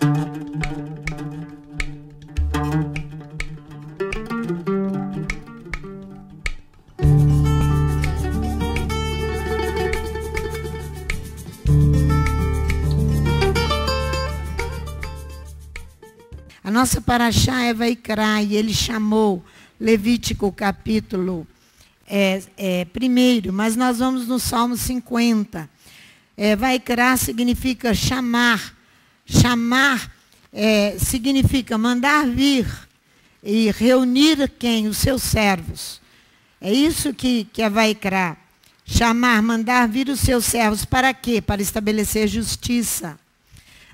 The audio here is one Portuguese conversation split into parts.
A nossa paraxá é Vaikra, e ele chamou Levítico capítulo 1, mas nós vamos no Salmo 50. Vaikra significa chamar. Chamar significa mandar vir e reunir quem? Os seus servos. É isso que é Vaikra. Chamar, mandar vir os seus servos. Para quê? Para estabelecer justiça.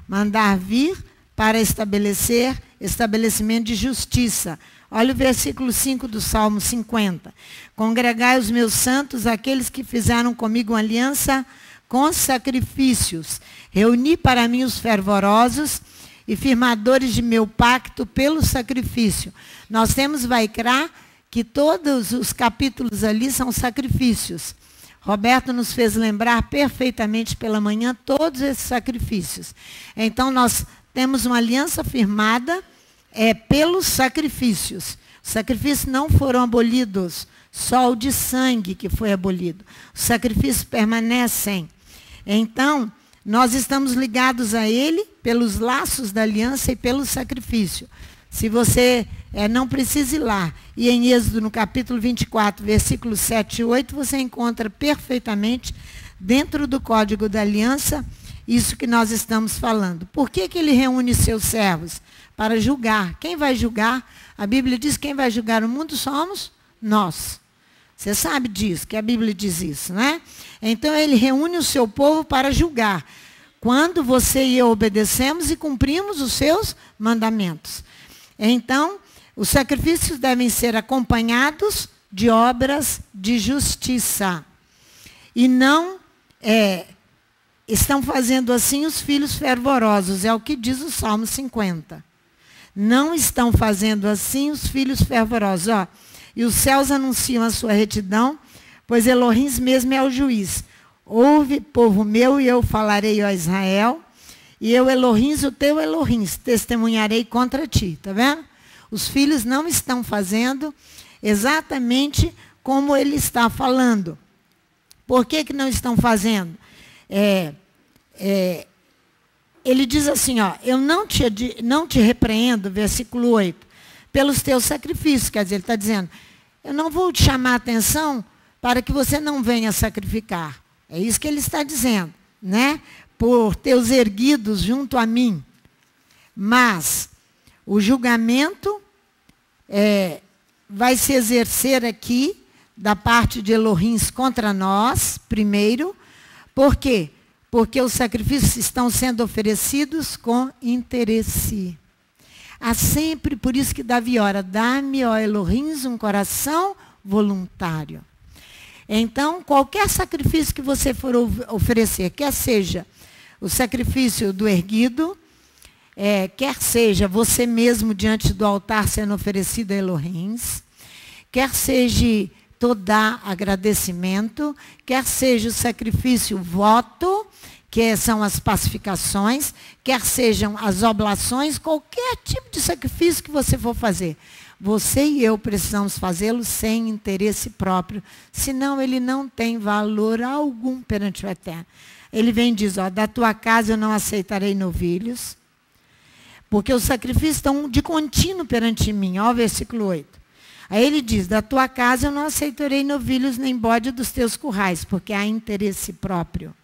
Mandar vir para estabelecimento de justiça. Olha o versículo 5 do Salmo 50. Congregai os meus santos, aqueles que fizeram comigo uma aliança com sacrifícios. Reuni para mim os fervorosos e firmadores de meu pacto pelo sacrifício. Nós temos Vaikra, que todos os capítulos ali são sacrifícios. Roberto nos fez lembrar perfeitamente pela manhã todos esses sacrifícios. Então, nós temos uma aliança firmada pelos sacrifícios. Os sacrifícios não foram abolidos, só o de sangue que foi abolido. Os sacrifícios permanecem. Então, nós estamos ligados a ele pelos laços da aliança e pelo sacrifício. Se você não precisa ir lá, e em Êxodo, no capítulo 24, versículos 7 e 8, você encontra perfeitamente, dentro do Código da Aliança, isso que nós estamos falando. Por que ele reúne seus servos? Para julgar. Quem vai julgar? A Bíblia diz que quem vai julgar o mundo somos nós. Você sabe disso, que a Bíblia diz isso, né? Então ele reúne o seu povo para julgar. Quando você e eu obedecemos e cumprimos os seus mandamentos. Então, os sacrifícios devem ser acompanhados de obras de justiça. E não estão fazendo assim os filhos fervorosos, é o que diz o Salmo 50. Não estão fazendo assim os filhos fervorosos. Ó, e os céus anunciam a sua retidão, pois Elohim mesmo é o juiz. Ouve, povo meu, e eu falarei a Israel, e eu, Elohim, o teu Elohim, testemunharei contra ti. Está vendo? Os filhos não estão fazendo exatamente como ele está falando. Por que não estão fazendo? Ele diz assim, ó, eu não te repreendo, versículo 8, pelos teus sacrifícios. Quer dizer, ele está dizendo, eu não vou te chamar a atenção para que você não venha sacrificar. É isso que ele está dizendo, né? Por teus erguidos junto a mim. Mas o julgamento vai se exercer aqui da parte de Elohim contra nós, primeiro. Por quê? Porque os sacrifícios estão sendo oferecidos com interesse. Há sempre, por isso que Davi ora, dá-me, ó Elohim, um coração voluntário. Então, qualquer sacrifício que você for oferecer, quer seja o sacrifício do erguido, quer seja você mesmo diante do altar sendo oferecido a Elohim, quer seja toda agradecimento, quer seja o sacrifício voto, que são as pacificações, quer sejam as oblações, qualquer tipo de sacrifício que você for fazer. Você e eu precisamos fazê-lo sem interesse próprio, senão ele não tem valor algum perante o Eterno. Ele vem e diz, ó, da tua casa eu não aceitarei novilhos, porque os sacrifícios estão de contínuo perante mim. Ó, versículo 8. Aí ele diz, da tua casa eu não aceitarei novilhos nem bode dos teus currais, porque há interesse próprio.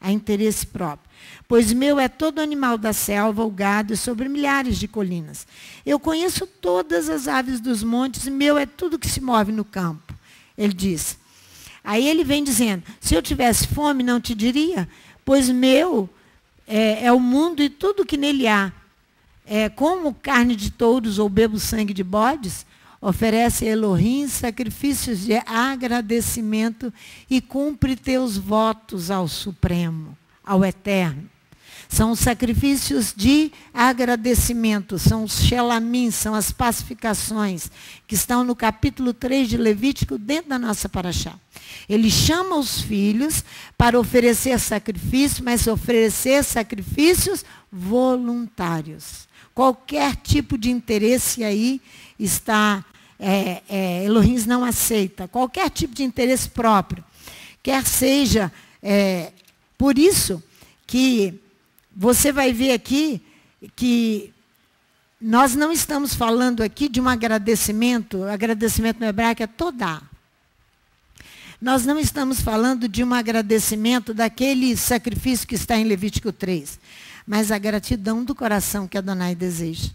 Há interesse próprio. Pois meu é todo animal da selva, o gado, sobre milhares de colinas. Eu conheço todas as aves dos montes, e meu é tudo que se move no campo. Ele diz. Aí ele vem dizendo, se eu tivesse fome, não te diria, pois meu é o mundo e tudo que nele há. Como carne de touros ou bebo sangue de bodes, oferece a Elohim sacrifícios de agradecimento e cumpre teus votos ao Supremo, ao Eterno. São os sacrifícios de agradecimento, são os shelamim, são as pacificações, que estão no capítulo 3 de Levítico, dentro da nossa paraxá. Ele chama os filhos para oferecer sacrifícios, mas oferecer sacrifícios voluntários. Qualquer tipo de interesse aí está, Elohim não aceita. Qualquer tipo de interesse próprio. Quer seja, por isso que você vai ver aqui que nós não estamos falando aqui de um agradecimento no hebraico é todá. Nós não estamos falando de um agradecimento daquele sacrifício que está em Levítico 3, mas a gratidão do coração que Adonai deseja.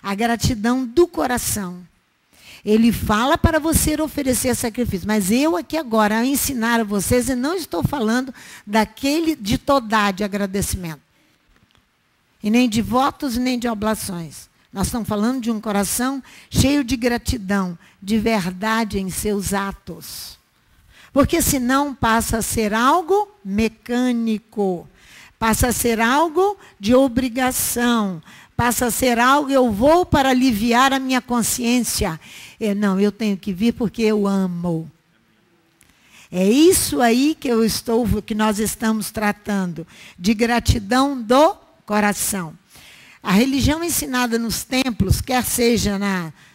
A gratidão do coração. Ele fala para você oferecer sacrifício, mas eu aqui agora, a ensinar a vocês, eu não estou falando daquele de todá de agradecimento. E nem de votos, nem de oblações. Nós estamos falando de um coração cheio de gratidão, de verdade em seus atos. Porque senão passa a ser algo mecânico, passa a ser algo de obrigação, passa a ser algo, eu vou para aliviar a minha consciência. Não, eu tenho que vir porque eu amo. É isso aí que nós estamos tratando, de gratidão do coração. A religião ensinada nos templos, quer seja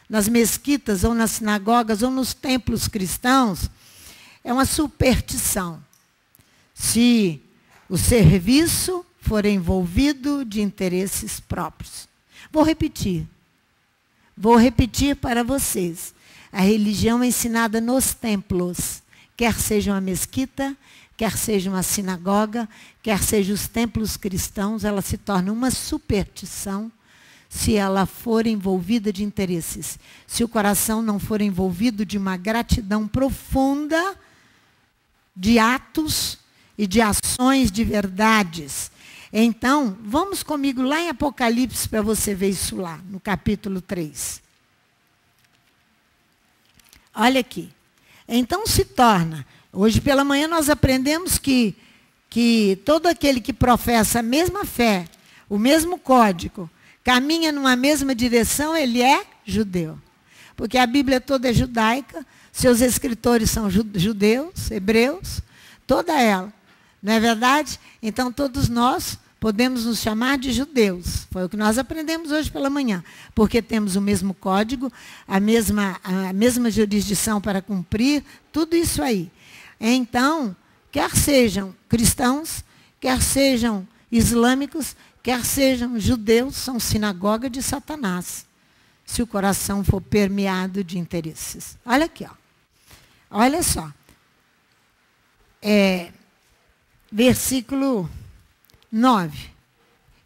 nas mesquitas, ou nas sinagogas, ou nos templos cristãos, é uma superstição. Se o serviço for envolvido de interesses próprios. Vou repetir para vocês. A religião ensinada nos templos, quer seja uma mesquita, quer seja uma sinagoga, quer seja os templos cristãos, ela se torna uma superstição se ela for envolvida de interesses. Se o coração não for envolvido de uma gratidão profunda de atos e de ações de verdades. Então, vamos comigo lá em Apocalipse para você ver isso lá, no capítulo 3. Olha aqui. Então se torna... Hoje pela manhã nós aprendemos que todo aquele que professa a mesma fé, o mesmo código, caminha numa mesma direção, ele é judeu. Porque a Bíblia toda é judaica, seus escritores são judeus, hebreus, toda ela. Não é verdade? Então todos nós podemos nos chamar de judeus. Foi o que nós aprendemos hoje pela manhã. Porque temos o mesmo código, a mesma jurisdição para cumprir, tudo isso aí. Então, quer sejam cristãos, quer sejam islâmicos, quer sejam judeus, são sinagoga de Satanás, se o coração for permeado de interesses. Olha aqui, ó. Olha só. Versículo 9.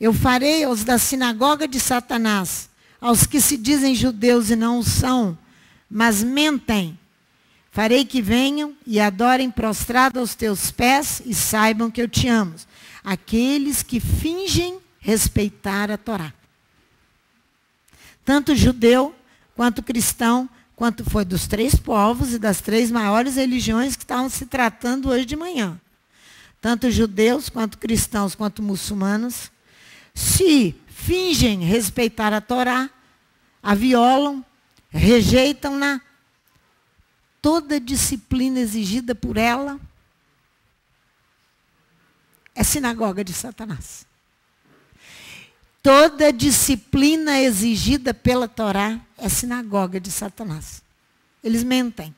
Eu farei aos da sinagoga de Satanás, aos que se dizem judeus e não o são, mas mentem, farei que venham e adorem prostrado aos teus pés e saibam que eu te amo. Aqueles que fingem respeitar a Torá. Tanto judeu, quanto cristão, quanto foi dos 3 povos e das 3 maiores religiões que estavam se tratando hoje de manhã. Tanto judeus, quanto cristãos, quanto muçulmanos, se fingem respeitar a Torá, a violam, rejeitam-na, toda disciplina exigida por ela é sinagoga de Satanás. Toda disciplina exigida pela Torá é sinagoga de Satanás. Eles mentem.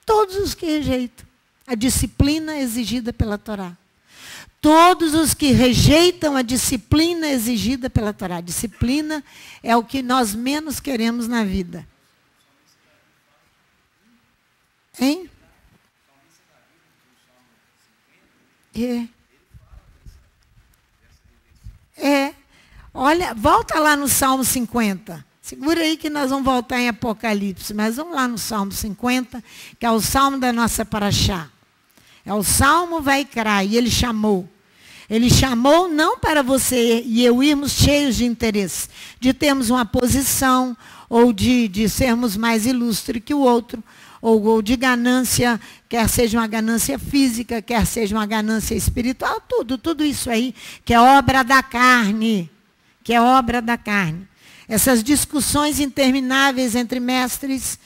Todos os que rejeitam a disciplina exigida pela Torá. Todos os que rejeitam a disciplina exigida pela Torá. Disciplina é o que nós menos queremos na vida. Hein? Olha, volta lá no Salmo 50. Segura aí que nós vamos voltar em Apocalipse, mas vamos lá no Salmo 50, que é o Salmo da nossa Paraxá. É o Salmo Vaikra, e ele chamou. Ele chamou não para você e eu irmos cheios de interesse, de termos uma posição, ou de sermos mais ilustres que o outro, ou de ganância, quer seja uma ganância física, quer seja uma ganância espiritual, tudo isso aí, que é obra da carne, Essas discussões intermináveis entre mestres,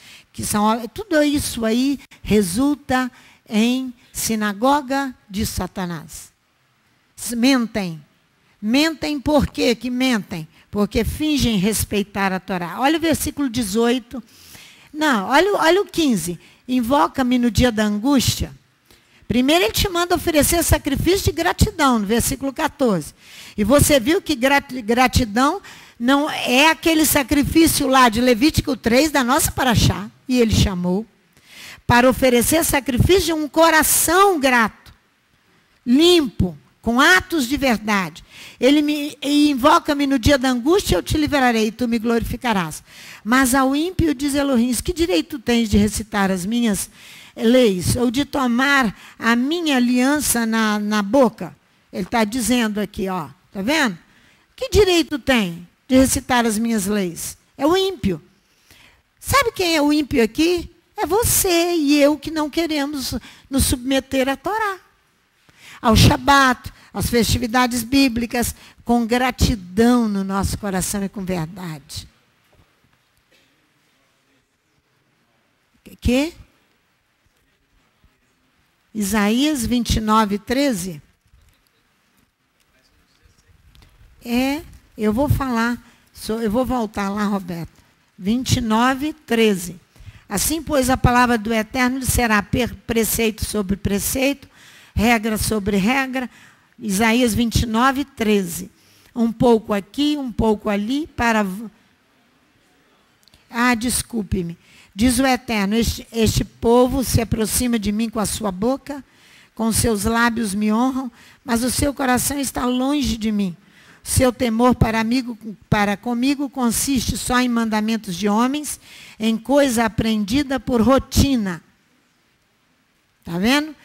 tudo isso aí resulta em sinagoga de Satanás. Mentem. Mentem por quê que mentem? Porque fingem respeitar a Torá. Olha o versículo 18. Não, olha o 15. Invoca-me no dia da angústia. Primeiro ele te manda oferecer sacrifício de gratidão, no versículo 14. E você viu que gratidão não é aquele sacrifício lá de Levítico 3 da nossa paraxá. E ele chamou para oferecer sacrifício de um coração grato, limpo, com atos de verdade. Invoca-me no dia da angústia, eu te livrarei e tu me glorificarás. Mas ao ímpio diz Elohim, que direito tens de recitar as minhas leis, ou de tomar a minha aliança na boca? Ele está dizendo aqui, ó, tá vendo? Que direito tem de recitar as minhas leis? É o ímpio. Sabe quem é o ímpio aqui? É você e eu que não queremos nos submeter à Torá, ao Shabat, às festividades bíblicas, com gratidão no nosso coração e com verdade. Que? Isaías 29, 13. Eu vou falar, eu vou voltar lá, Roberto. 29, 13. Assim, pois, a palavra do Eterno será preceito sobre preceito, regra sobre regra. Isaías 29, 13. Um pouco aqui, um pouco ali, para... desculpe-me. Diz o Eterno, este povo se aproxima de mim com a sua boca, com seus lábios me honram, mas o seu coração está longe de mim. Seu temor para comigo consiste só em mandamentos de homens, em coisa aprendida por rotina. Está vendo?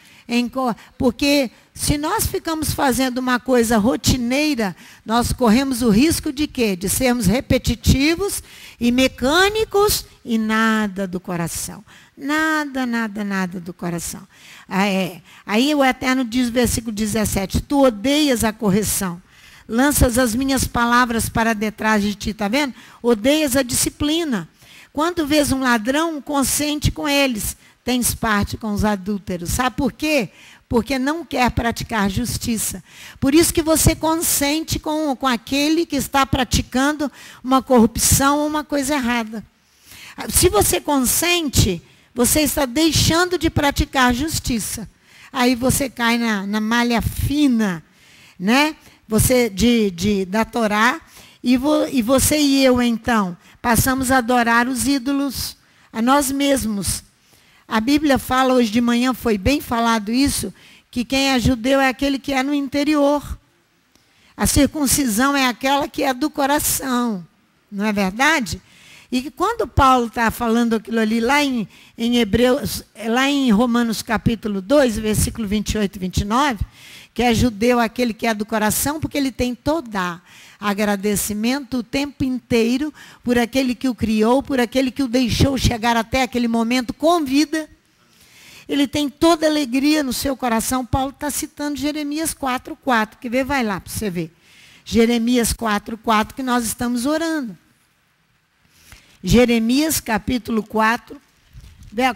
Porque se nós ficamos fazendo uma coisa rotineira, nós corremos o risco de quê? De sermos repetitivos e mecânicos e nada do coração. Nada, nada, nada do coração. Aí o Eterno diz no versículo 17, tu odeias a correção, lanças as minhas palavras para detrás de ti, está vendo? Odeias a disciplina. Quando vês um ladrão, consente com eles. Tens parte com os adúlteros. Sabe por quê? Porque não quer praticar justiça. Por isso que você consente com aquele que está praticando uma corrupção ou uma coisa errada. Se você consente, você está deixando de praticar justiça. Aí você cai na malha fina, né? Da Torá. E você e eu, então, passamos a adorar os ídolos, a nós mesmos. A Bíblia fala, hoje de manhã foi bem falado isso, que quem é judeu é aquele que é no interior. A circuncisão é aquela que é do coração. Não é verdade? E quando Paulo está falando aquilo ali, lá em Hebreus, lá em Romanos capítulo 2, versículo 28 e 29, que é judeu aquele que é do coração, porque ele tem toda agradecimento o tempo inteiro por aquele que o criou, por aquele que o deixou chegar até aquele momento com vida. Ele tem toda alegria no seu coração. Paulo está citando Jeremias 4:4. Quer ver? Vai lá para você ver. Jeremias 4:4, que nós estamos orando. Jeremias capítulo 4.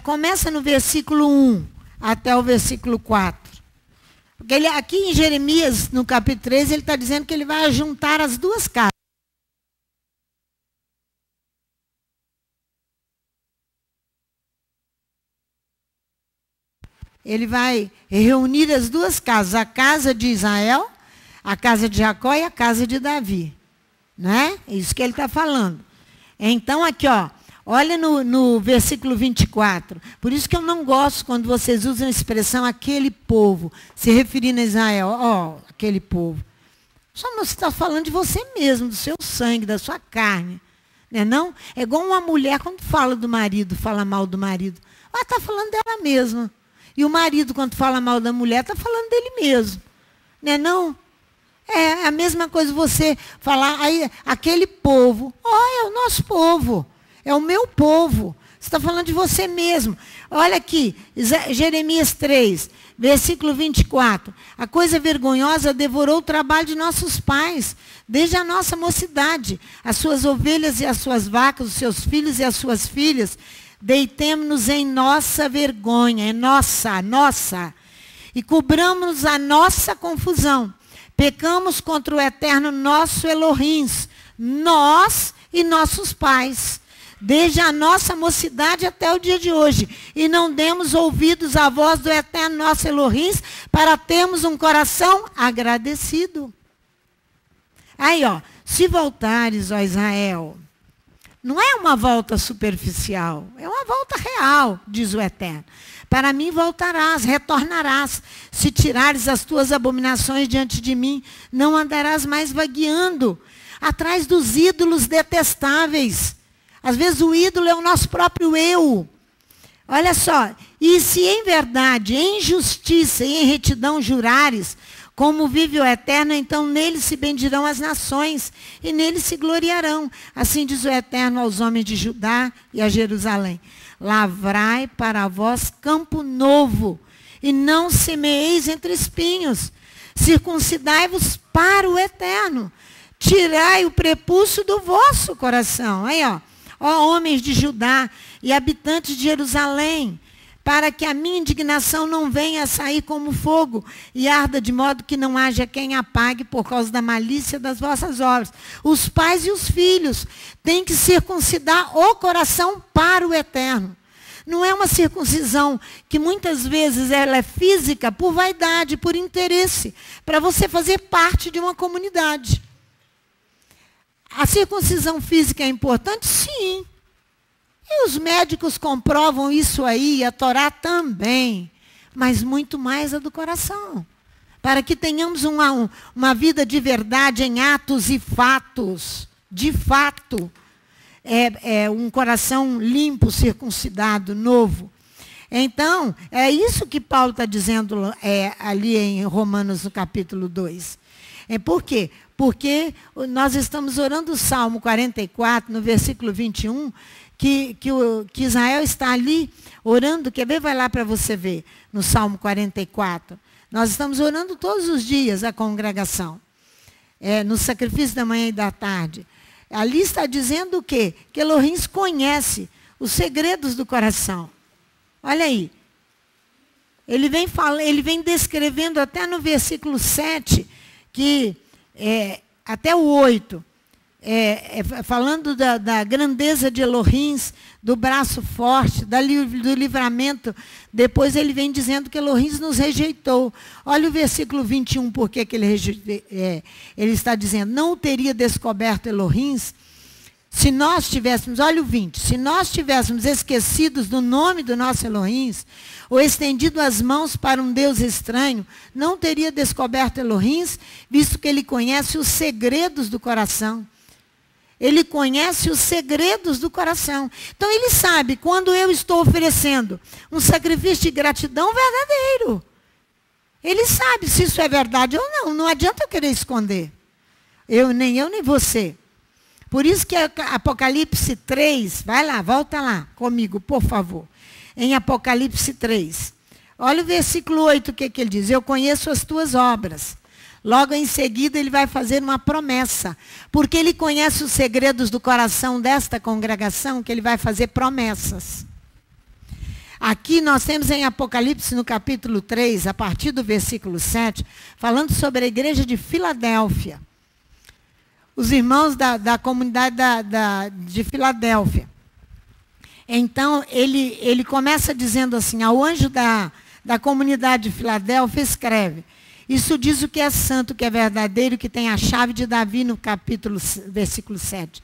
Começa no versículo 1 até o versículo 4. Porque aqui em Jeremias, no capítulo 13, ele está dizendo que ele vai juntar as duas casas. Ele vai reunir as duas casas, a casa de Israel, a casa de Jacó e a casa de Davi. Não é? É isso que ele está falando. Então, aqui, ó, olha no versículo 24. Por isso que eu não gosto quando vocês usam a expressão aquele povo, se referindo a Israel. Ó, aquele povo. Só você está falando de você mesmo, do seu sangue, da sua carne. Não é não? É igual uma mulher quando fala do marido, fala mal do marido. Ela está falando dela mesma. E o marido, quando fala mal da mulher, está falando dele mesmo. Não é não? É a mesma coisa você falar, aí, aquele povo. É o nosso povo. É o meu povo. Você está falando de você mesmo. Olha aqui, Jeremias 3, versículo 24. A coisa vergonhosa devorou o trabalho de nossos pais, desde a nossa mocidade. As suas ovelhas e as suas vacas, os seus filhos e as suas filhas, deitemo-nos em nossa vergonha, nossa. E cobramos a nossa confusão. Pecamos contra o eterno nosso Elohim, nós e nossos pais, desde a nossa mocidade até o dia de hoje, e não demos ouvidos à voz do eterno nosso Elohim para termos um coração agradecido. Aí, ó, se voltares, ó Israel, não é uma volta superficial, é uma volta real, diz o Eterno. Para mim voltarás, retornarás. Se tirares as tuas abominações diante de mim, não andarás mais vagueando atrás dos ídolos detestáveis. Às vezes o ídolo é o nosso próprio eu. Olha só, e se em verdade, em justiça e em retidão jurares, como vive o Eterno, então nele se bendirão as nações, e nele se gloriarão. Assim diz o Eterno aos homens de Judá e a Jerusalém: lavrai para vós campo novo, e não semeeis entre espinhos. Circuncidai-vos para o Eterno. Tirai o prepúcio do vosso coração. Aí, ó homens de Judá e habitantes de Jerusalém, para que a minha indignação não venha a sair como fogo e arda de modo que não haja quem apague por causa da malícia das vossas obras. Os pais e os filhos têm que circuncidar o coração para o Eterno. Não é uma circuncisão que muitas vezes ela é física por vaidade, por interesse, para você fazer parte de uma comunidade. A circuncisão física é importante? Sim. E os médicos comprovam isso aí, a Torá também. Mas muito mais a do coração. Para que tenhamos uma vida de verdade em atos e fatos. De fato. Um coração limpo, circuncidado, novo. Então, é isso que Paulo está dizendo ali em Romanos, no capítulo 2. Por quê? Porque nós estamos orando o Salmo 44, no versículo 21, que Israel está ali orando. Quer ver? Vai lá para você ver, no Salmo 44. Nós estamos orando todos os dias, a congregação, no sacrifício da manhã e da tarde. Ali está dizendo o quê? Que Elohim conhece os segredos do coração. Olha aí. Ele vem descrevendo até no versículo 7, que até o 8, falando da grandeza de Elohim, do braço forte, do livramento. Depois ele vem dizendo que Elohim nos rejeitou. Olha o versículo 21, porque que ele está dizendo: não o teria descoberto Elohim se nós tivéssemos, olha o 20, se nós tivéssemos esquecidos do nome do nosso Elohim, ou estendido as mãos para um Deus estranho, não teria descoberto Elohim, visto que ele conhece os segredos do coração. Ele conhece os segredos do coração. Então ele sabe quando eu estou oferecendo um sacrifício de gratidão verdadeiro. Ele sabe se isso é verdade ou não. Não adianta eu querer esconder. Nem eu, nem você. Por isso que Apocalipse 3, vai lá, volta lá comigo, por favor. Em Apocalipse 3. Olha o versículo 8, o que ele diz: eu conheço as tuas obras. Logo em seguida ele vai fazer uma promessa. Porque ele conhece os segredos do coração desta congregação, que ele vai fazer promessas. Aqui nós temos em Apocalipse, no capítulo 3, a partir do versículo 7, falando sobre a igreja de Filadélfia. Os irmãos da comunidade de Filadélfia. Então, ele começa dizendo assim: ao anjo da comunidade de Filadélfia escreve: isso diz o que é santo, o que é verdadeiro, que tem a chave de Davi, no versículo 7.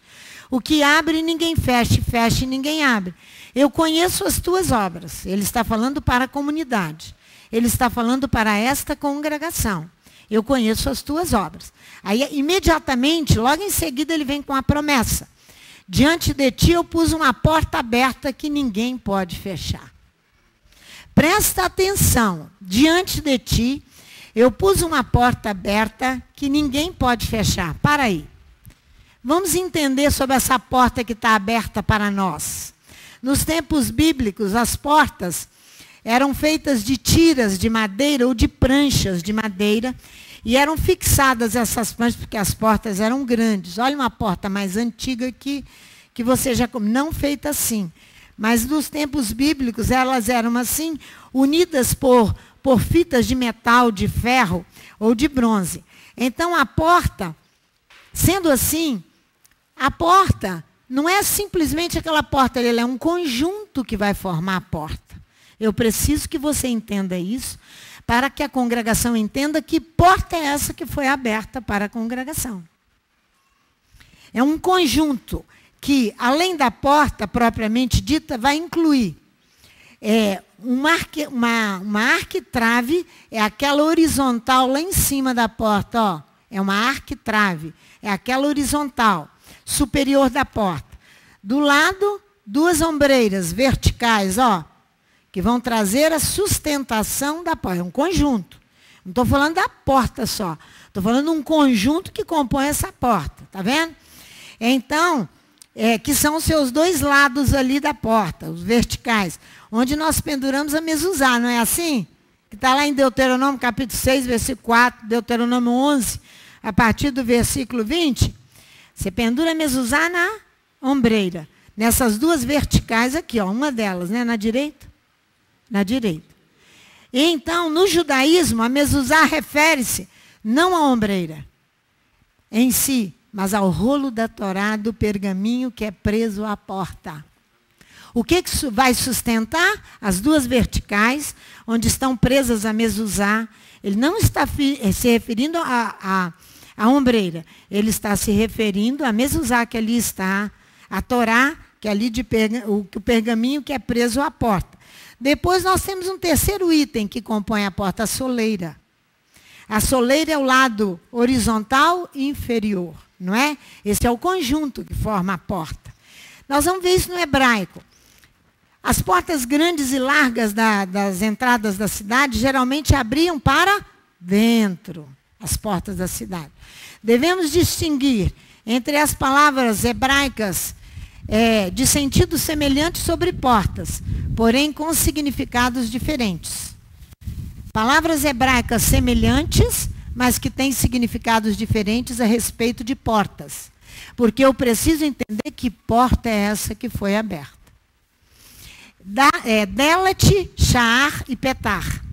O que abre ninguém fecha, fecha e ninguém abre. Eu conheço as tuas obras. Ele está falando para a comunidade. Ele está falando para esta congregação. Eu conheço as tuas obras. Aí, imediatamente, logo em seguida, ele vem com a promessa: diante de ti eu pus uma porta aberta que ninguém pode fechar. Presta atenção. Diante de ti eu pus uma porta aberta que ninguém pode fechar. Para aí. Vamos entender sobre essa porta que está aberta para nós. Nos tempos bíblicos, as portas eram feitas de tiras de madeira ou de pranchas de madeira. E eram fixadas essas pranchas, porque as portas eram grandes. Olha uma porta mais antiga que você já... Não feita assim. Mas nos tempos bíblicos, elas eram assim, unidas por por fitas de metal, de ferro ou de bronze. Então, a porta, sendo assim, a porta não é simplesmente aquela porta, ela é um conjunto que vai formar a porta. Eu preciso que você entenda isso, para que a congregação entenda que porta é essa que foi aberta para a congregação. É um conjunto que, além da porta propriamente dita, vai incluir uma arquitrave, é aquela horizontal lá em cima da porta, ó, é uma arquitrave, é aquela horizontal, superior da porta. Do lado, duas ombreiras verticais, ó, que vão trazer a sustentação da porta. É um conjunto. Não estou falando da porta só. Estou falando de um conjunto que compõe essa porta. Está vendo? Então, que são os seus dois lados ali da porta, os verticais, onde nós penduramos a mezuzá, não é assim? Que está lá em Deuteronômio capítulo 6, versículo 4, Deuteronômio 11, a partir do versículo 20. Você pendura a mezuzá na ombreira. Nessas duas verticais aqui, ó, uma delas, né, na direita. Na direita. E então, no judaísmo, a mezuzá refere-se não à ombreira em si, mas ao rolo da Torá, do pergaminho que é preso à porta. O que vai sustentar? As duas verticais, onde estão presas a mezuzá. Ele não está se referindo à ombreira. Ele está se referindo à mezuzá que ali está, a Torá, que é ali o pergaminho que é preso à porta. Depois nós temos um terceiro item que compõe a porta, a soleira. A soleira é o lado horizontal e inferior, não é? Esse é o conjunto que forma a porta. Nós vamos ver isso no hebraico. As portas grandes e largas das entradas da cidade geralmente abriam para dentro, as portas da cidade. Devemos distinguir entre as palavras hebraicas de sentido semelhante sobre portas, porém com significados diferentes. Palavras hebraicas semelhantes, mas que têm significados diferentes a respeito de portas. Porque eu preciso entender que porta é essa que foi aberta. Delet, Sha'ar e Petar.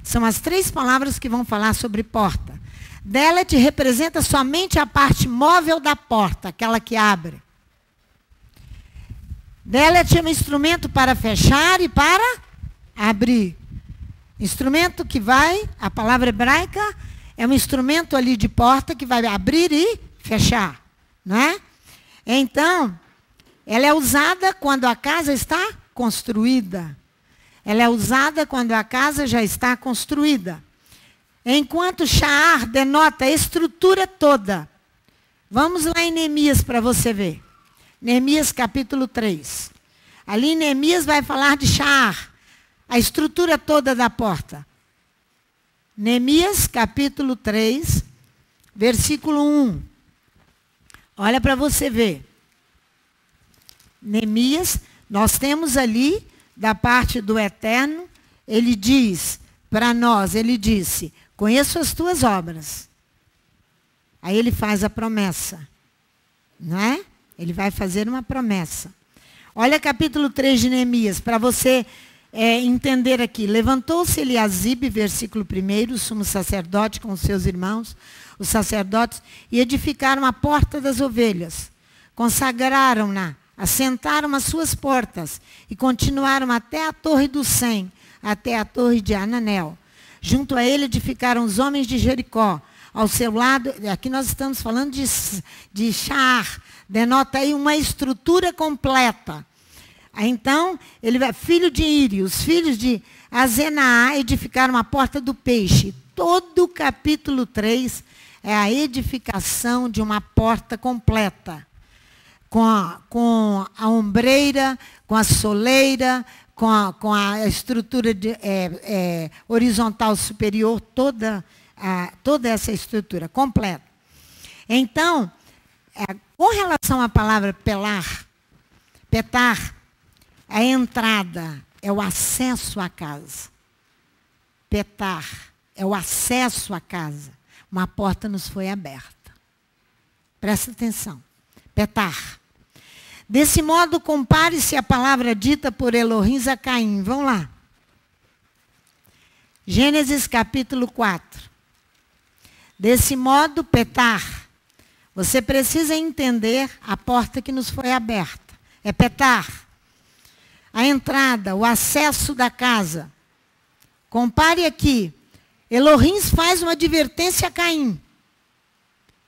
São as três palavras que vão falar sobre porta. Delet representa somente a parte móvel da porta, aquela que abre. Delet é um instrumento para fechar e para abrir. Instrumento que a palavra hebraica é um instrumento ali de porta que vai abrir e fechar, não é? Então, ela é usada quando a casa está construída. Ela é usada quando a casa já está construída. Enquanto Sha'ar denota a estrutura toda. Vamos lá em Neemias para você ver. Neemias capítulo 3. Ali Neemias vai falar de Sha'ar, a estrutura toda da porta. Neemias capítulo 3, versículo 1. Olha para você ver. Neemias, nós temos ali, da parte do Eterno, ele diz para nós, ele disse, conheço as tuas obras. Aí ele faz a promessa, não é? Ele vai fazer uma promessa. Olha capítulo 3 de Neemias, para você entender aqui. Levantou-se Eliasibe, versículo 1, o sumo sacerdote com os seus irmãos, os sacerdotes, e edificaram a porta das ovelhas. Consagraram-na, assentaram as suas portas, e continuaram até a torre do Sem, até a torre de Ananel. Junto a ele edificaram os homens de Jericó. Ao seu lado, aqui nós estamos falando de Sha'ar, denota aí uma estrutura completa. Então, ele vai, filho de Iri, os filhos de Azenaá edificaram a porta do peixe. Todo o capítulo 3 é a edificação de uma porta completa. Com a ombreira, com a soleira, com a estrutura horizontal superior, toda essa estrutura completa. Então, com relação à palavra petar, a entrada é o acesso à casa. Petar é o acesso à casa. Uma porta nos foi aberta. Presta atenção. Petar. Desse modo, compare-se a palavra dita por Elohim a Caim. Vamos lá. Gênesis capítulo 4. Desse modo, Petar, você precisa entender a porta que nos foi aberta. É Petar. A entrada, o acesso da casa. Compare aqui. Elohim faz uma advertência a Caim.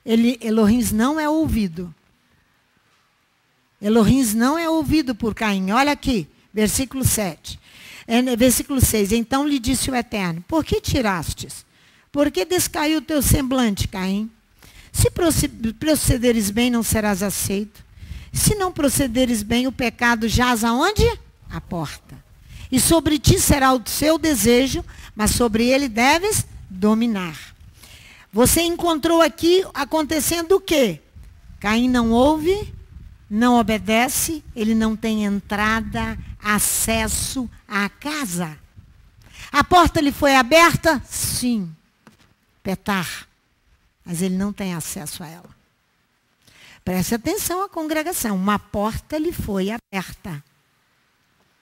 Elohim não é ouvido. Elohim não é ouvido por Caim. Olha aqui, versículo 7. Versículo 6. Então lhe disse o Eterno: por que tirastes? Por que descaiu o teu semblante, Caim? Se procederes bem, não serás aceito. Se não procederes bem, o pecado jaz aonde? À porta. E sobre ti será o seu desejo, mas sobre ele deves dominar. Você encontrou aqui acontecendo o quê? Caim não ouve, não obedece, ele não tem entrada, acesso à casa. A porta lhe foi aberta? Sim. Petar. Mas ele não tem acesso a ela. Preste atenção à congregação. Uma porta lhe foi aberta.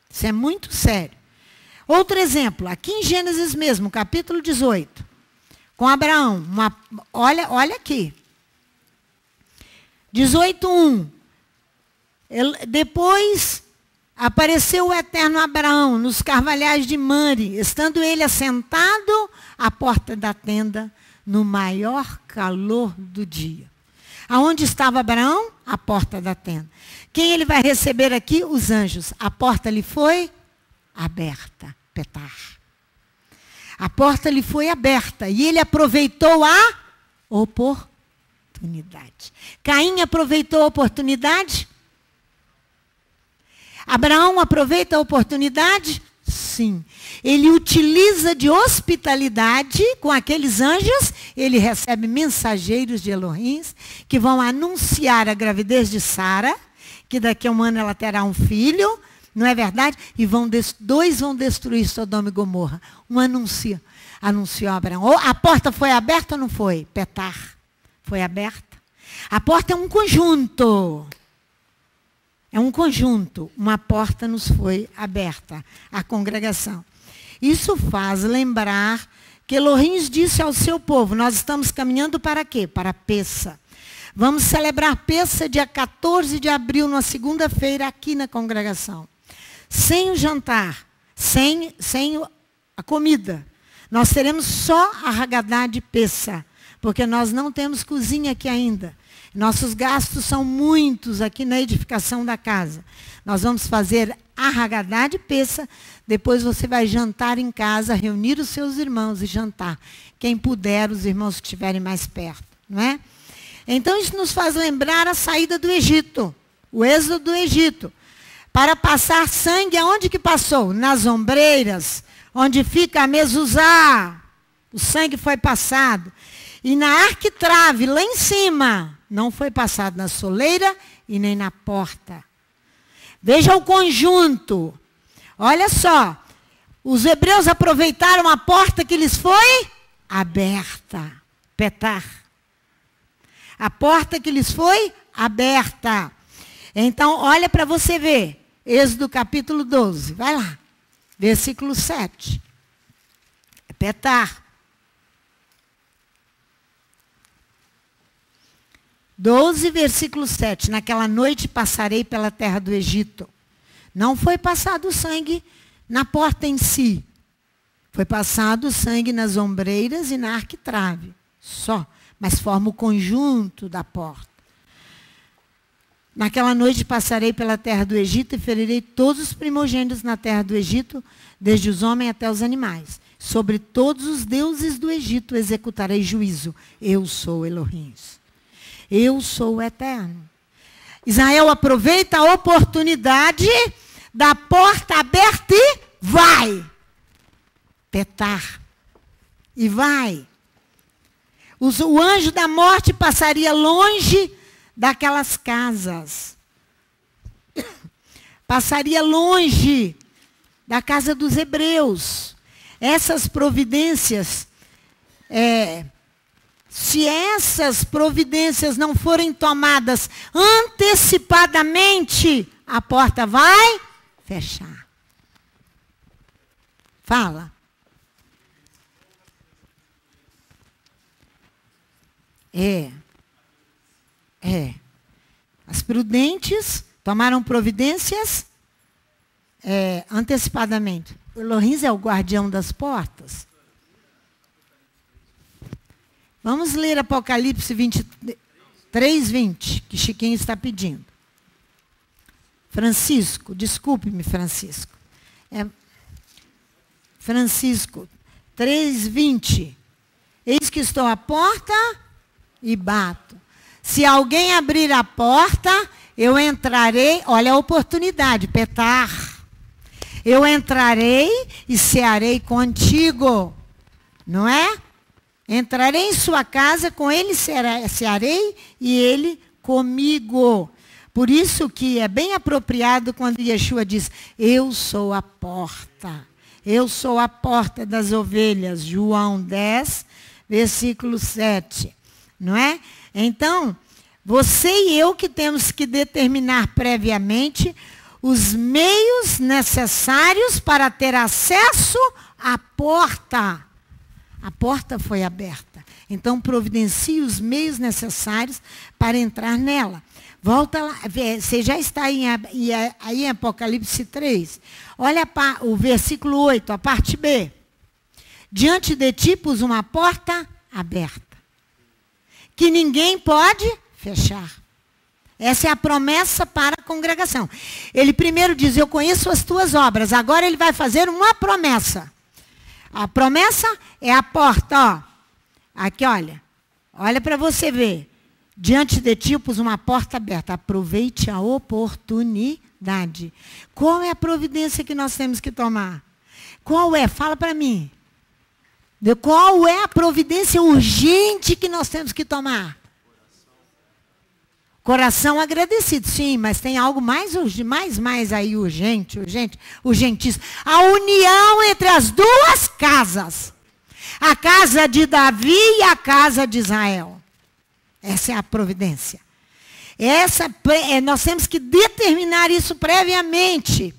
Isso é muito sério. Outro exemplo, aqui em Gênesis mesmo, capítulo 18. Com Abraão. Olha aqui. 18:1. Depois apareceu o Eterno a Abraão nos carvalhais de Mamre, estando ele assentado à porta da tenda, no maior calor do dia. Aonde estava Abraão? À porta da tenda. Quem ele vai receber aqui? Os anjos. A porta lhe foi aberta. Petar. A porta lhe foi aberta e ele aproveitou a oportunidade. Caim aproveitou a oportunidade? Abraão aproveita a oportunidade? Sim. Ele utiliza de hospitalidade com aqueles anjos, ele recebe mensageiros de Elohim que vão anunciar a gravidez de Sara, que daqui a um ano ela terá um filho, não é verdade? E dois vão destruir Sodoma e Gomorra. Um anunciou a Abraão. A porta foi aberta ou não foi? Petar. Foi aberta. A porta é um conjunto. É um conjunto. Uma porta nos foi aberta. A congregação. Isso faz lembrar que Elohim disse ao seu povo, nós estamos caminhando para quê? Para Pessa. Vamos celebrar Pessa dia 14 de abril, na segunda-feira, aqui na congregação. Sem o jantar, sem a comida. Nós teremos só a Haggadah de Pessa, porque nós não temos cozinha aqui ainda. Nossos gastos são muitos aqui na edificação da casa. Nós vamos fazer a Haggadah de Pessa, depois você vai jantar em casa, reunir os seus irmãos e jantar. Quem puder, os irmãos que estiverem mais perto, não é? Então isso nos faz lembrar a saída do Egito, o êxodo do Egito. Para passar sangue, aonde que passou? Nas ombreiras, onde fica a mezuzá. O sangue foi passado. E na arquitrave, lá em cima, não foi passado na soleira e nem na porta. Veja o conjunto. Olha só. Os hebreus aproveitaram a porta que lhes foi aberta. Petar. A porta que lhes foi aberta. Então, olha para você ver. Êxodo capítulo 12. Vai lá. Versículo 7. É Petar. 12, versículo 7. Naquela noite passarei pela terra do Egito. Não foi passado o sangue na porta em si. Foi passado o sangue nas ombreiras e na arquitrave. Só. Mas forma o conjunto da porta. Naquela noite passarei pela terra do Egito e ferirei todos os primogênitos na terra do Egito, desde os homens até os animais. Sobre todos os deuses do Egito executarei juízo. Eu sou Elohim. Eu sou o Eterno. Israel aproveita a oportunidade da porta aberta e vai. Petar. E vai. O anjo da morte passaria longe daquelas casas. Passaria longe da casa dos hebreus. Essas providências, se essas providências não forem tomadas antecipadamente, a porta vai fechar. Fala. É. As prudentes tomaram providências antecipadamente. O Elohim é o guardião das portas. Vamos ler Apocalipse 23, 20, que Chiquinho está pedindo. Francisco, desculpe-me, Francisco. Francisco, 3, 20. Eis que estou à porta e bato. Se alguém abrir a porta, eu entrarei. Olha a oportunidade, petar. Eu entrarei e cearei contigo. Não é? Entrarei em sua casa, com ele cearei e ele comigo. Por isso que é bem apropriado quando Yeshua diz, eu sou a porta. Eu sou a porta das ovelhas. João 10, versículo 7. Não é? Então, você e eu que temos que determinar previamente os meios necessários para ter acesso à porta. A porta foi aberta. Então, providencie os meios necessários para entrar nela. Volta lá, você já está aí em Apocalipse 3. Olha o versículo 8, a parte B. Diante de ti pus uma porta aberta, que ninguém pode fechar. Essa é a promessa para a congregação. Ele primeiro diz, eu conheço as tuas obras. Agora ele vai fazer uma promessa. A promessa é a porta, ó. Aqui, olha. Olha para você ver. Diante de ti pus uma porta aberta. Aproveite a oportunidade. Qual é a providência que nós temos que tomar? Qual é? Fala para mim. Qual é a providência urgente que nós temos que tomar? Coração agradecido, sim, mas tem algo mais aí urgentíssimo. A união entre as duas casas. A casa de Davi e a casa de Israel. Essa é a providência. Nós temos que determinar isso previamente.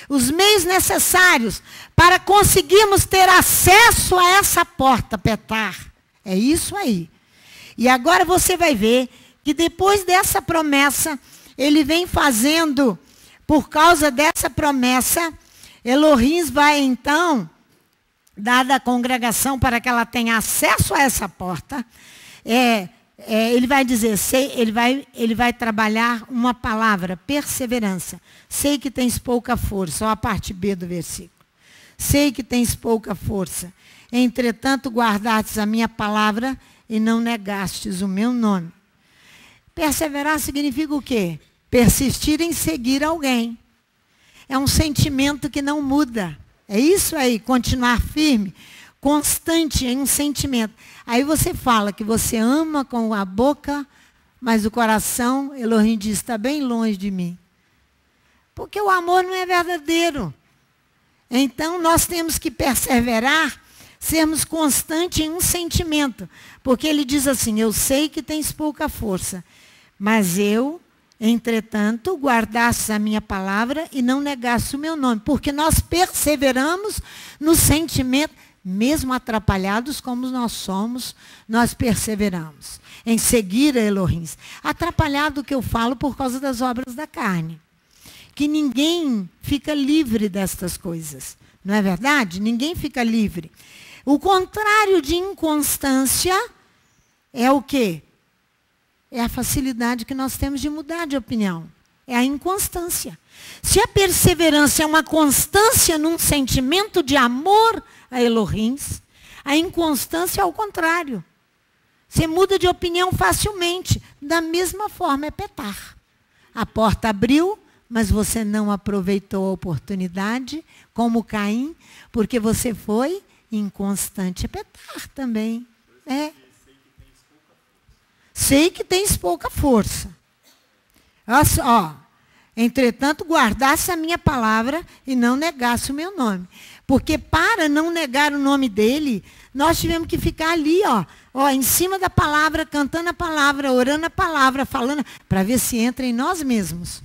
Os meios necessários para conseguirmos ter acesso a essa porta, petar. É isso aí. E agora você vai ver que depois dessa promessa, ele vem fazendo, por causa dessa promessa, Elohim vai então, dada a congregação para que ela tenha acesso a essa porta, ele vai dizer, ele vai trabalhar uma palavra, perseverança. Sei que tens pouca força, olha a parte B do versículo. Sei que tens pouca força, entretanto guardastes a minha palavra e não negastes o meu nome. Perseverar significa o quê? Persistir em seguir alguém. É um sentimento que não muda. É isso aí, continuar firme, constante em um sentimento. Aí você fala que você ama com a boca, mas o coração, Elohim diz, está bem longe de mim. Porque o amor não é verdadeiro. Então, nós temos que perseverar, sermos constantes em um sentimento. Porque ele diz assim, eu sei que tens pouca força, mas eu, entretanto, guardaste a minha palavra e não negaste o meu nome. Porque nós perseveramos no sentimento, mesmo atrapalhados como nós somos, nós perseveramos em seguir a Elohim. Atrapalhado que eu falo por causa das obras da carne. Que ninguém fica livre destas coisas. Não é verdade? Ninguém fica livre. O contrário de inconstância é o quê? É a facilidade que nós temos de mudar de opinião. É a inconstância. Se a perseverança é uma constância num sentimento de amor a Elohim, a inconstância é ao contrário. Você muda de opinião facilmente. Da mesma forma é petar. A porta abriu, mas você não aproveitou a oportunidade, como Caim, porque você foi inconstante. É petar também. Sei que tens pouca força. Entretanto, guardasse a minha palavra e não negasse o meu nome. Porque para não negar o nome dele, nós tivemos que ficar ali, em cima da palavra, cantando a palavra, orando a palavra, falando, para ver se entra em nós mesmos.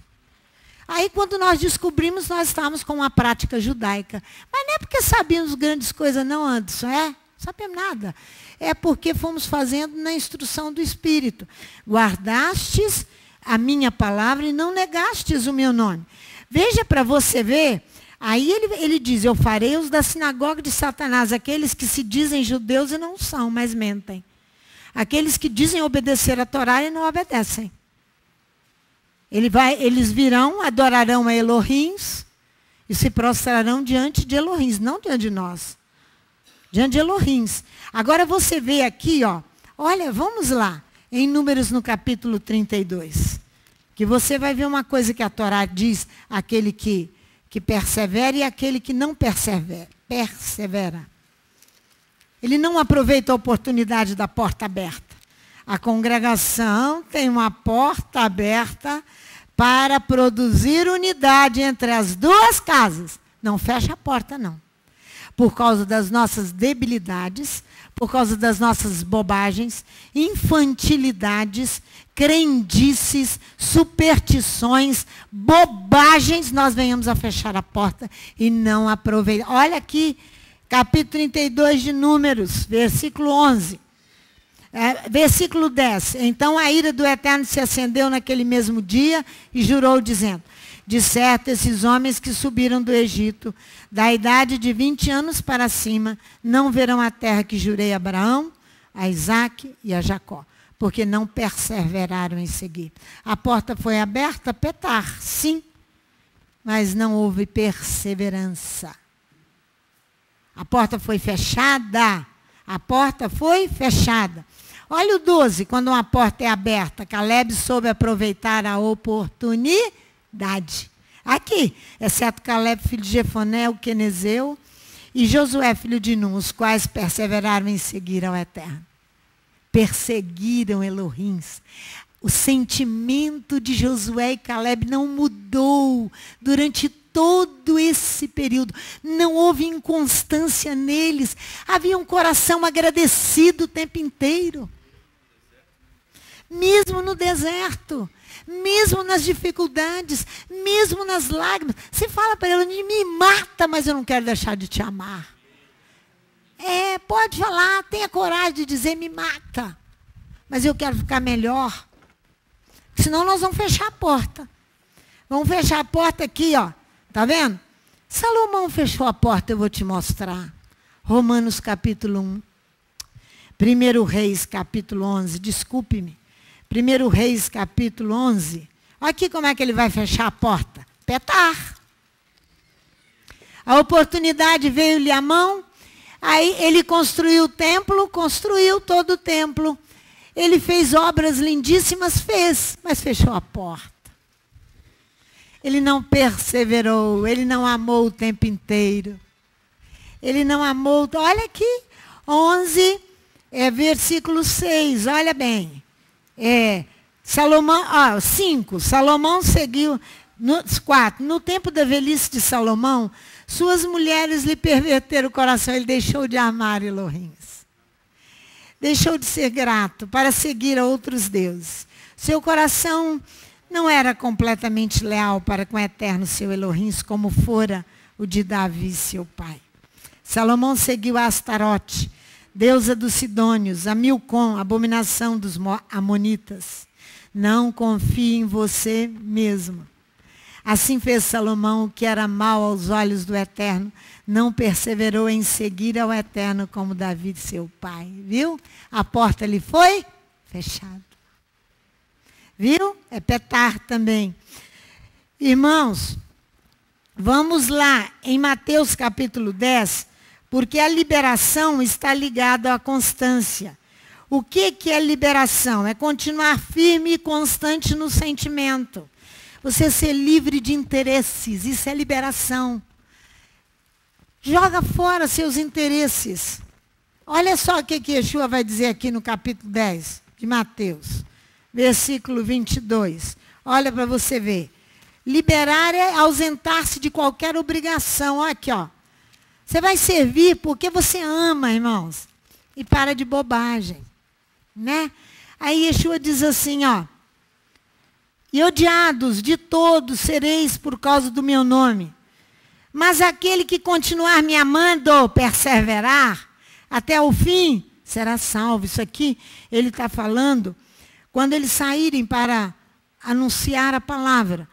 Aí, quando nós descobrimos, nós estávamos com uma prática judaica. Mas não é porque sabíamos grandes coisas, não, Anderson, sabemos nada. É porque fomos fazendo na instrução do Espírito. Guardastes a minha palavra e não negastes o meu nome. Veja para você ver, aí ele diz, eu farei os da sinagoga de Satanás, aqueles que se dizem judeus e não são, mas mentem. Aqueles que dizem obedecer a Torá e não obedecem. Eles virão, adorarão a Elohims e se prostrarão diante de Elohims, não diante de nós. Diante de Elohims. Agora você vê aqui, ó, olha, vamos lá, em Números no capítulo 32, que você vai ver uma coisa que a Torá diz, aquele que persevera e aquele que não persevera. Ele não aproveita a oportunidade da porta aberta. A congregação tem uma porta aberta para produzir unidade entre as duas casas. Não fecha a porta, não. Por causa das nossas debilidades, por causa das nossas bobagens, infantilidades, crendices, superstições, bobagens, nós venhamos a fechar a porta e não aproveitar. Olha aqui, capítulo 32 de Números, versículo 11. Versículo 10. Então a ira do Eterno se acendeu naquele mesmo dia e jurou, dizendo, de certo, esses homens que subiram do Egito, da idade de 20 anos para cima, não verão a terra que jurei a Abraão, a Isaque e a Jacó, porque não perseveraram em seguir. A porta foi aberta, petar, sim, mas não houve perseverança. A porta foi fechada. A porta foi fechada. Olha o 12, quando uma porta é aberta, Caleb soube aproveitar a oportunidade. Aqui, exceto Caleb, filho de Jefoné, o quenezeu, e Josué, filho de Nun, os quais perseveraram em seguir ao Eterno. Perseguiram Elohims. O sentimento de Josué e Caleb não mudou durante todo esse período. Não houve inconstância neles. Havia um coração agradecido o tempo inteiro. Mesmo no deserto, mesmo nas dificuldades, mesmo nas lágrimas. Você fala para ele, me mata, mas eu não quero deixar de te amar. Pode falar, tenha coragem de dizer, me mata. Mas eu quero ficar melhor. Senão nós vamos fechar a porta. Vamos fechar a porta aqui, ó. Tá vendo? Salomão fechou a porta, eu vou te mostrar. Romanos capítulo 1. 1 Reis capítulo 11, desculpe-me. 1 Reis capítulo 11. Olha aqui como é que ele vai fechar a porta. Petar. A oportunidade veio-lhe à mão. Aí ele construiu o templo, construiu todo o templo. Ele fez obras lindíssimas, fez, mas fechou a porta. Ele não perseverou, ele não amou o tempo inteiro. Ele não amou, olha aqui, 11, versículo 6, olha bem. 5, Salomão seguiu, 4, no tempo da velhice de Salomão, suas mulheres lhe perverteram o coração, ele deixou de amar Elohims. Deixou de ser grato para seguir a outros deuses. Seu coração não era completamente leal para com o Eterno, seu Elohims, como fora o de Davi, seu pai. Salomão seguiu a Astarote, deusa dos Sidônios, a Milcom, abominação dos Amonitas. Não confie em você mesmo. Assim fez Salomão o que era mal aos olhos do Eterno. Não perseverou em seguir ao Eterno como Davi, seu pai. Viu? A porta lhe foi fechada. Viu? É petar também. Irmãos, vamos lá em Mateus capítulo 10, porque a liberação está ligada à constância. O que é liberação? É continuar firme e constante no sentimento. Você ser livre de interesses, isso é liberação. Joga fora seus interesses. Olha só o que Yeshua vai dizer aqui no capítulo 10 de Mateus, versículo 22. Olha para você ver. Liberar é ausentar-se de qualquer obrigação. Olha aqui, ó. Você vai servir porque você ama, irmãos. E para de bobagem. Né? Aí Yeshua diz assim, ó. E odiados de todos sereis por causa do meu nome. Mas aquele que continuar me amando, perseverar, até o fim, será salvo. Isso aqui ele está falando, quando eles saírem para anunciar a palavra,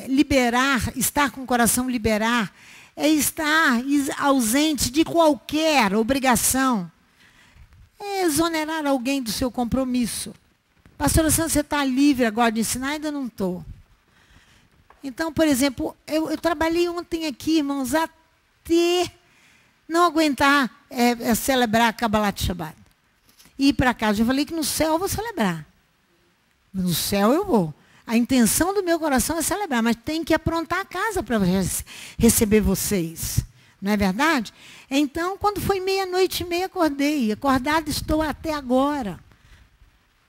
liberar, estar com o coração liberar, é estar ausente de qualquer obrigação. É exonerar alguém do seu compromisso. Pastora Sandra, você está livre agora de ensinar? Ainda não estou. Então, por exemplo, eu trabalhei ontem aqui, irmãos, até não aguentar celebrar a Kabbalat Shabbat. E ir para casa. Eu falei que no céu eu vou celebrar. No céu eu vou. A intenção do meu coração é celebrar, mas tem que aprontar a casa para receber vocês. Não é verdade? Então, quando foi 00:30, acordei. Acordada estou até agora.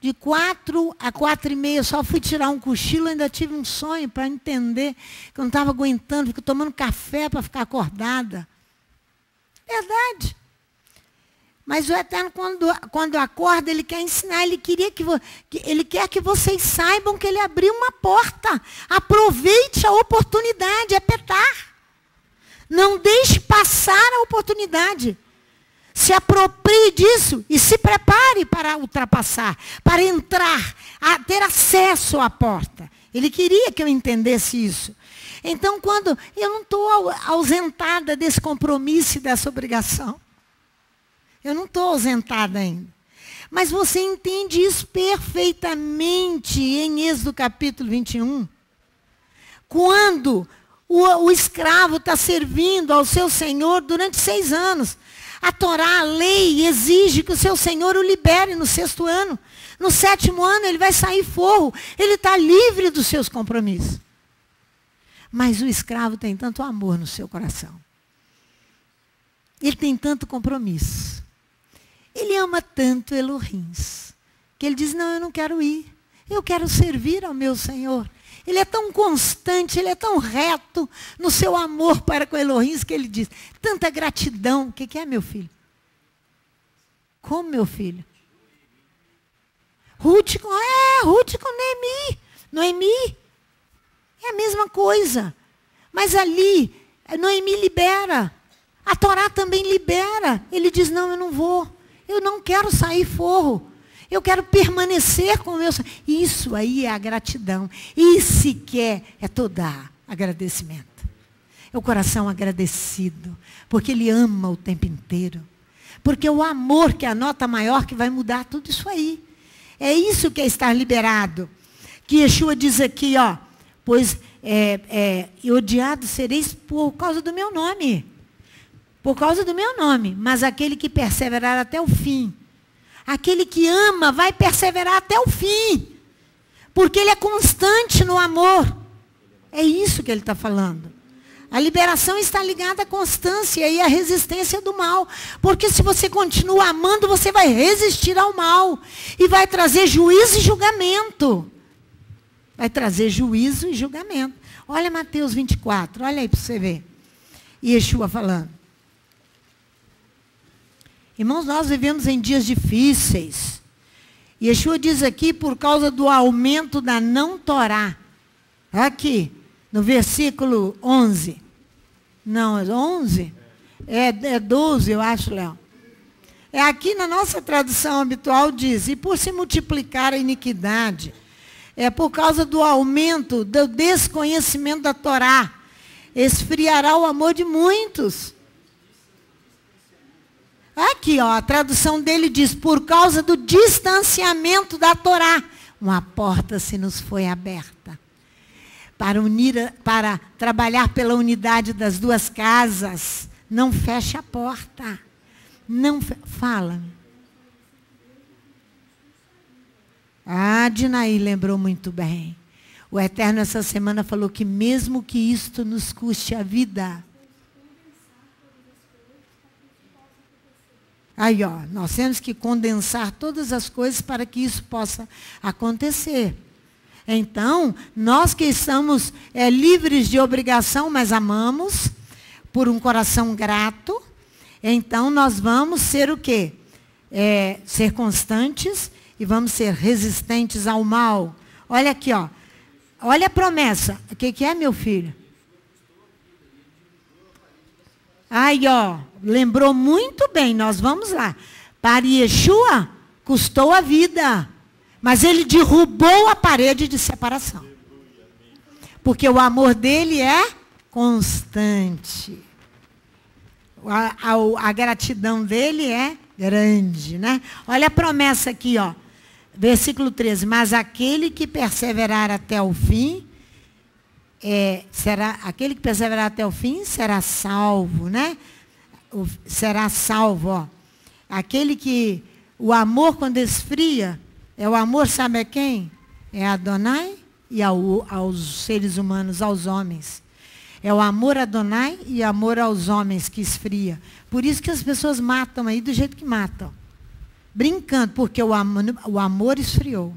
De 4 a 4:30, só fui tirar um cochilo, ainda tive um sonho para entender que eu não estava aguentando, fico tomando café para ficar acordada. Verdade. Mas o Eterno, quando acorda, Ele quer ensinar, Ele quer que vocês saibam que Ele abriu uma porta. Aproveite a oportunidade, é petar. Não deixe passar a oportunidade. Se aproprie disso e se prepare para ultrapassar, para entrar, ter acesso à porta. Ele queria que eu entendesse isso. Então, quando eu não estou ausentada desse compromisso e dessa obrigação. Eu não estou ausentada ainda. Mas você entende isso perfeitamente em Êxodo capítulo 21. Quando o escravo está servindo ao seu senhor durante 6 anos. A Torá, a lei, exige que o seu senhor o libere no 6º ano. No 7º ano ele vai sair forro. Ele está livre dos seus compromissos. Mas o escravo tem tanto amor no seu coração. Ele tem tanto compromisso. Ele ama tanto Elohim, que ele diz, não, eu não quero ir. Eu quero servir ao meu Senhor. Ele é tão constante, ele é tão reto no seu amor para com Elohim, que ele diz, tanta gratidão. O que é, meu filho? Como, meu filho? Ruth com Noemi. Noemi é a mesma coisa. Mas ali, Noemi libera. A Torá também libera. Ele diz, não, eu não vou. Eu não quero sair forro. Eu quero permanecer com o meu Senhor. Isso aí é a gratidão. Isso que é todo agradecimento. É o coração agradecido. Porque ele ama o tempo inteiro. Porque é o amor que é a nota maior que vai mudar tudo isso aí. É isso que é estar liberado. Que Yeshua diz aqui, ó. Pois odiado sereis por causa do meu nome. Por causa do meu nome. Mas aquele que perseverar até o fim. Aquele que ama vai perseverar até o fim. Porque ele é constante no amor. É isso que ele está falando. A liberação está ligada à constância e à resistência do mal. Porque se você continua amando, você vai resistir ao mal. E vai trazer juízo e julgamento. Vai trazer juízo e julgamento. Olha Mateus 24, olha aí para você ver. E Yeshua falando. Irmãos, nós vivemos em dias difíceis. Yeshua diz aqui, por causa do aumento da não-torá. Aqui, no versículo 11. Não, é 11? É 12, eu acho, Léo. É aqui na nossa tradução habitual diz, e por se multiplicar a iniquidade, é por causa do aumento, do desconhecimento da Torá, esfriará o amor de muitos. Aqui, ó, a tradução dele diz, por causa do distanciamento da Torá, uma porta se nos foi aberta. Para trabalhar pela unidade das duas casas, não feche a porta. Fala. Dinaí lembrou muito bem. O Eterno essa semana falou que mesmo que isto nos custe a vida. Aí, ó, nós temos que condensar todas as coisas para que isso possa acontecer. Então, nós que estamos livres de obrigação, mas amamos, por um coração grato, então nós vamos ser o quê? Ser constantes e vamos ser resistentes ao mal. Olha aqui, ó. Olha a promessa. O que é, meu filho? Aí, ó, lembrou muito bem, nós vamos lá. Para Yeshua, custou a vida. Mas ele derrubou a parede de separação. Porque o amor dele é constante. A gratidão dele é grande, né? Olha a promessa aqui, ó. Versículo 13. Mas aquele que perseverar até o fim, aquele que perseverar até o fim será salvo, né? Será salvo, ó. Aquele que, o amor quando esfria, é o amor, sabe a quem? É a Adonai e aos seres humanos, aos homens. É o amor a Adonai e amor aos homens que esfria. Por isso que as pessoas matam aí do jeito que matam. Brincando, porque o amor esfriou.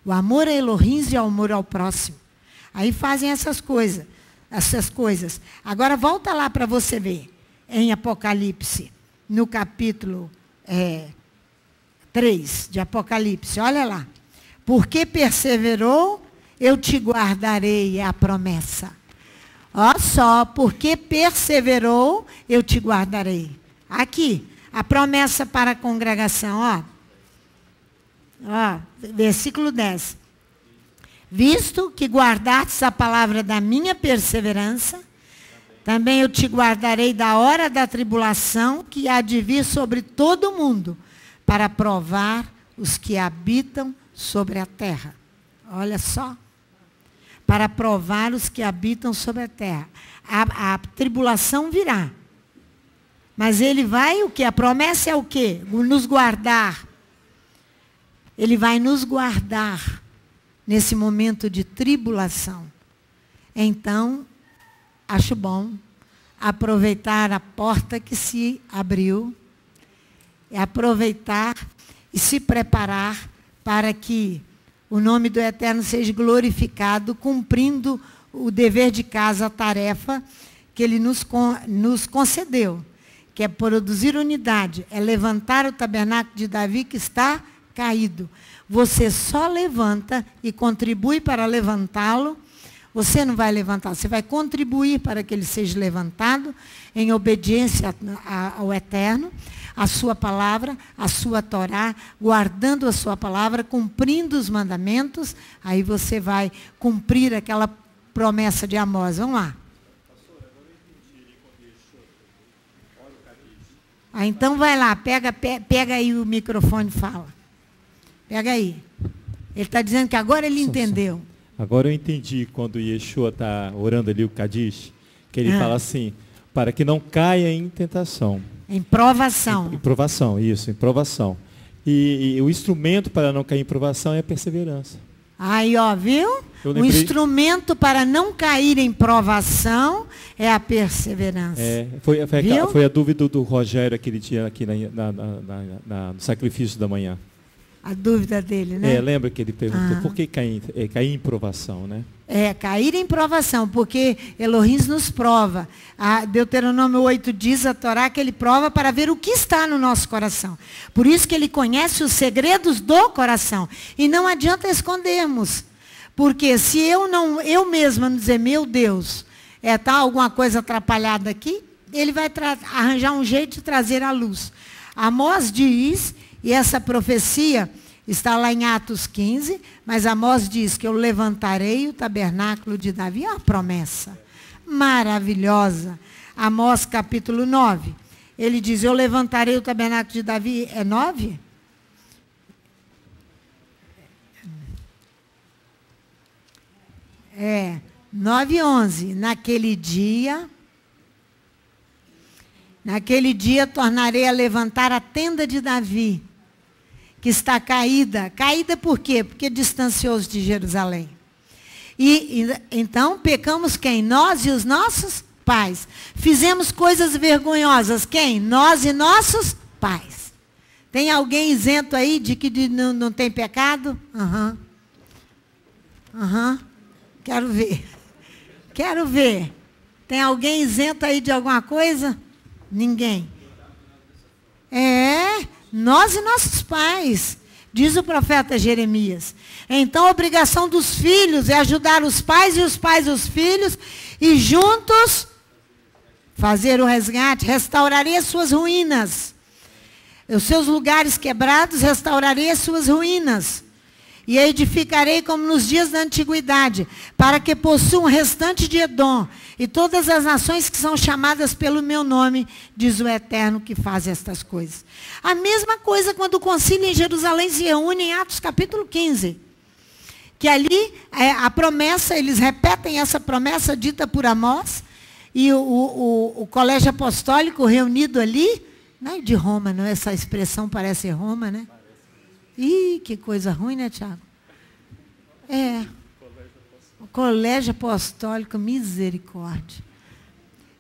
O amor a Elohim e o amor ao próximo. Aí fazem essas coisas. Agora volta lá para você ver. Em Apocalipse, no capítulo 3 de Apocalipse. Olha lá. Porque perseverou, eu te guardarei, é a promessa. Ó só, porque perseverou, eu te guardarei. Aqui, a promessa para a congregação, ó. Ó, versículo 10. Visto que guardastes a palavra da minha perseverança, também eu te guardarei da hora da tribulação que há de vir sobre todo o mundo, para provar os que habitam sobre a terra. Olha só. Para provar os que habitam sobre a terra. A tribulação virá. Mas ele vai o quê? A promessa é o quê? Nos guardar. Ele vai nos guardar nesse momento de tribulação. Então, acho bom aproveitar a porta que se abriu, aproveitar e se preparar para que o nome do Eterno seja glorificado, cumprindo o dever de casa, a tarefa que Ele nos concedeu, que é produzir unidade, é levantar o tabernáculo de Davi que está caído. Você só levanta e contribui para levantá-lo. Você não vai levantar, você vai contribuir para que ele seja levantado em obediência ao Eterno, a sua palavra, a sua Torá, guardando a sua palavra, cumprindo os mandamentos, aí você vai cumprir aquela promessa de Amós. Vamos lá. Então vai lá, pega aí o microfone e fala. Pega aí. Ele está dizendo que agora ele entendeu. Agora eu entendi quando Yeshua está orando ali o Kadish, que ele fala assim, para que não caia em tentação. Em provação. Em provação, isso, em provação. E o instrumento para não cair em provação é a perseverança. Aí, ó, viu? O instrumento para não cair em provação é a perseverança. Foi a dúvida do Rogério aquele dia aqui no sacrifício da manhã. A dúvida dele, né? Lembra que ele perguntou por que cair em provação, né? Cair em provação, porque Elohim nos prova. A Deuteronômio 8 diz a Torá que ele prova para ver o que está no nosso coração. Por isso que ele conhece os segredos do coração. E não adianta escondermos. Porque se eu mesma não dizer, meu Deus, tá alguma coisa atrapalhada aqui, ele vai arranjar um jeito de trazer à luz. Amós diz, e essa profecia está lá em Atos 15, mas Amós diz que eu levantarei o tabernáculo de Davi. É uma promessa maravilhosa. Amós capítulo 9. Ele diz, eu levantarei o tabernáculo de Davi. É 9? É, 9 e 11. Naquele dia tornarei a levantar a tenda de Davi, que está caída. Caída por quê? Porque distanciou-se de Jerusalém. E então pecamos quem? Nós e os nossos pais. Fizemos coisas vergonhosas. Quem? Nós e nossos pais. Tem alguém isento aí de que não tem pecado? Quero ver. Quero ver. Tem alguém isento aí de alguma coisa? Ninguém. Nós e nossos pais, diz o profeta Jeremias. Então, a obrigação dos filhos é ajudar os pais e os pais os filhos, e juntos fazer o resgate, restaurarei as suas ruínas. Os seus lugares quebrados, restaurarei as suas ruínas. E a edificarei como nos dias da antiguidade, para que possuam o restante de Edom e todas as nações que são chamadas pelo meu nome, diz o Eterno que faz estas coisas. A mesma coisa quando o concílio em Jerusalém se reúne em Atos capítulo 15. Que ali a promessa, eles repetem essa promessa dita por Amós, e o colégio apostólico reunido ali, não é de Roma, não, essa expressão parece Roma, né? Ih, que coisa ruim, né, Tiago? O colégio apostólico, misericórdia.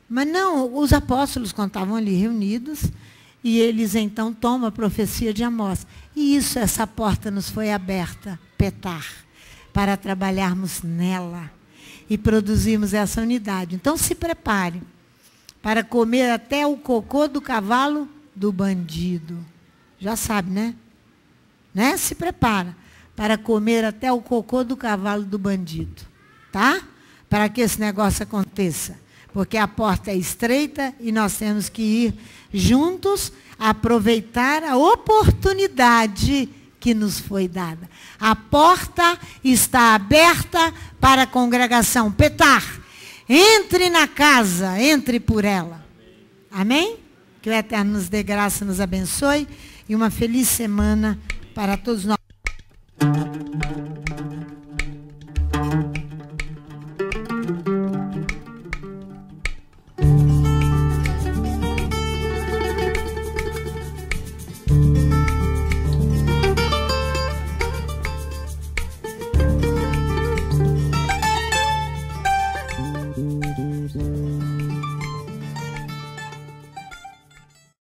Mas não, os apóstolos quando estavam ali reunidos, e eles então tomam a profecia de Amós. E isso, essa porta nos foi aberta, Petar, para trabalharmos nela e produzirmos essa unidade. Então se prepare para comer até o cocô do cavalo do bandido. Já sabe, né? Se prepara para comer até o cocô do cavalo do bandido. Tá? Para que esse negócio aconteça. Porque a porta é estreita e nós temos que ir juntos aproveitar a oportunidade que nos foi dada. A porta está aberta para a congregação. Petar, entre na casa, entre por ela. Amém? Que o Eterno nos dê graça, nos abençoe e uma feliz semana para todos nós.